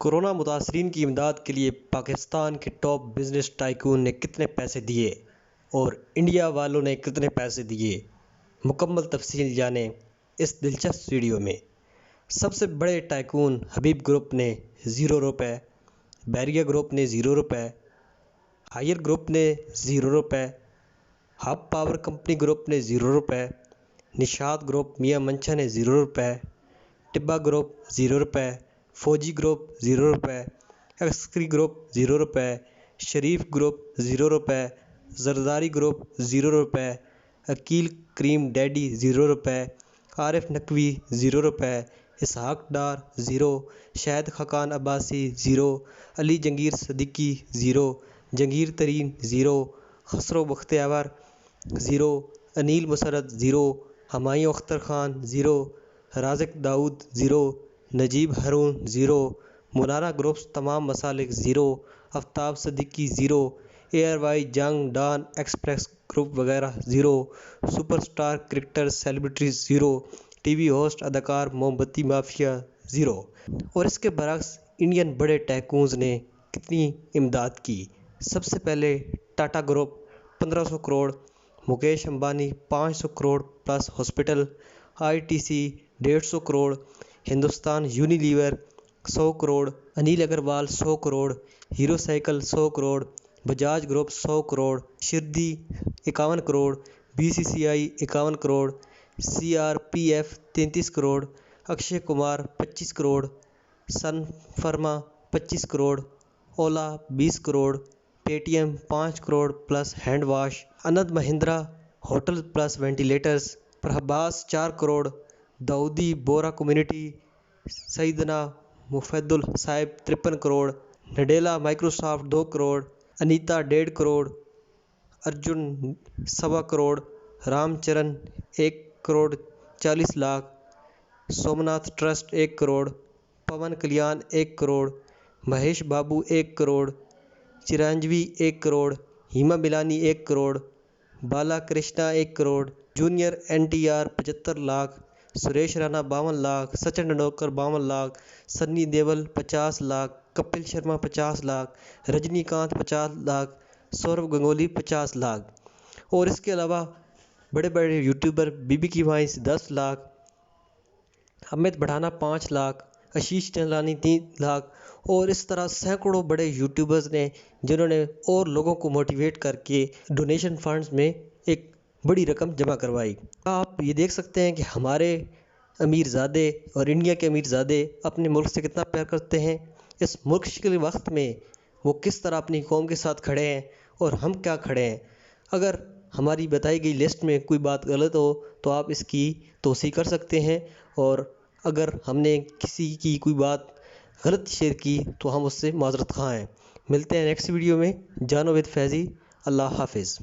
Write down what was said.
Corona متاثرین کی امداد کے لیے پاکستان کے ٹاپ بزنس ٹائکون نے کتنے پیسے دیے اور انڈیا والوں نے کتنے پیسے دیے، مکمل تفصیل جانیں اس دلچسپ ویڈیو میں۔ سب سے بڑے ٹائکون حبیب گروپ نے 0 روپے، بیریا گروپ نے 0 روپے، ہائیر گروپ نے 0 روپے، ہب پاور کمپنی گروپ نے 0 روپے، نشاط گروپ میاں منشا نے 0 روپے، ٹبا گروپ 0 روپے، فوجی گروپ 0 روپے، ایکسکری گروپ 0 روپے، شریف گروپ 0 روپے، زرداری گروپ 0 روپے، عقیل کریم ڈیڈی 0 روپے، عارف نقوی 0 روپے، اسحاق ڈار 0، شاہد خاقان عباسی 0، علی جنگیر صدیقی 0، جنگیر ترین 0، خسرو بختیور 0، انیل مسرت 0، ہمایوں اختر خان 0، رازق داؤد 0، نجیب ہارون 0، مولانا گروپس تمام مسالک 0، آفتاب صدیقی 0، اے آر وائی جنگ ڈان ایکسپریس گروپ وغیرہ 0، super star cricketer celebrities 0، T V host اداکار موم بتی مافیا 0۔ اور اس کے برعکس انڈین بڑے ٹائکونز نے کتنی امداد کی۔ سب سے پہلے Tata group 1500 crore, Mukesh Ambani 500 crore plus hospital, I T C 150 crore, Hindustan Unilever 100 crore, Anil Agarwal 100 crore, Hero cycle 100 crore, Bajaj group 100 crore, Shirdi 51 crore, B C C I 51 crore, C R P F 33 crore, Akshay Kumar 25 crore, Sun Pharma 25 crore, Ola 20 crore, Paytm 5 crore plus hand wash, Anand Mahindra hotel plus ventilators, Prabhas 4 crore, Dawoodi Bohra community Syedna Mufaddal Sahib 53 crore, Nadella Microsoft 2 crore, Anita 1.5 crore, Arjun 1.25 crore, Ram Charan 1 crore 40 lakh, Somnath trust 1 crore, Pawan Kalyan 1 crore, Mahesh Babu 1 crore, Chiranjeevi 1 crore, Hema Malini 1 crore, Balakrishna 1 crore, junior N T R 75 lakh, Suresh Raina 52 lakh, Sachin Tendulkar 52 lakh, Sunny دیول 50 لاکھ، کپل شرما 50 لاکھ، رجنی کانت 50 لاکھ، سوربھ گنگولی 50 لاکھ۔ اور اس کے علاوہ بڑے بڑے YouTuber be be کی وائنس 10 لاکھ، امت بڑھانا 5 لاکھ، آشیش چندلانی 3 لاکھ، اور اس طرح سینکڑوں بڑے یوٹیوبرز نے جنہوں نے اور لوگوں کو موٹیویٹ کر کے ڈونیشن فنڈز میں ایک بڑی رقم جمع کروائی۔ آپ یہ دیکھ سکتے ہیں کہ ہمارے امیر زادے اور انڈیا کے امیر زادے اپنے ملک سے کتنا پیار کرتے ہیں۔ اس مشکل وقت میں وہ کس طرح اپنی قوم کے ساتھ کھڑے ہیں اور ہم کیا کھڑے ہیں۔ اگر ہماری بتائی گئی لسٹ میں کوئی بات غلط ہو تو آپ اس کی توصیح کر سکتے ہیں، اور اگر ہم نے کسی کی کوئی بات غلط شیئر کی تو ہم اس سے معذرت خواہ ہیں۔ ملتے ہیں نیکسٹ ویڈیو میں۔ جانو ود فیضی، اللہ حافظ۔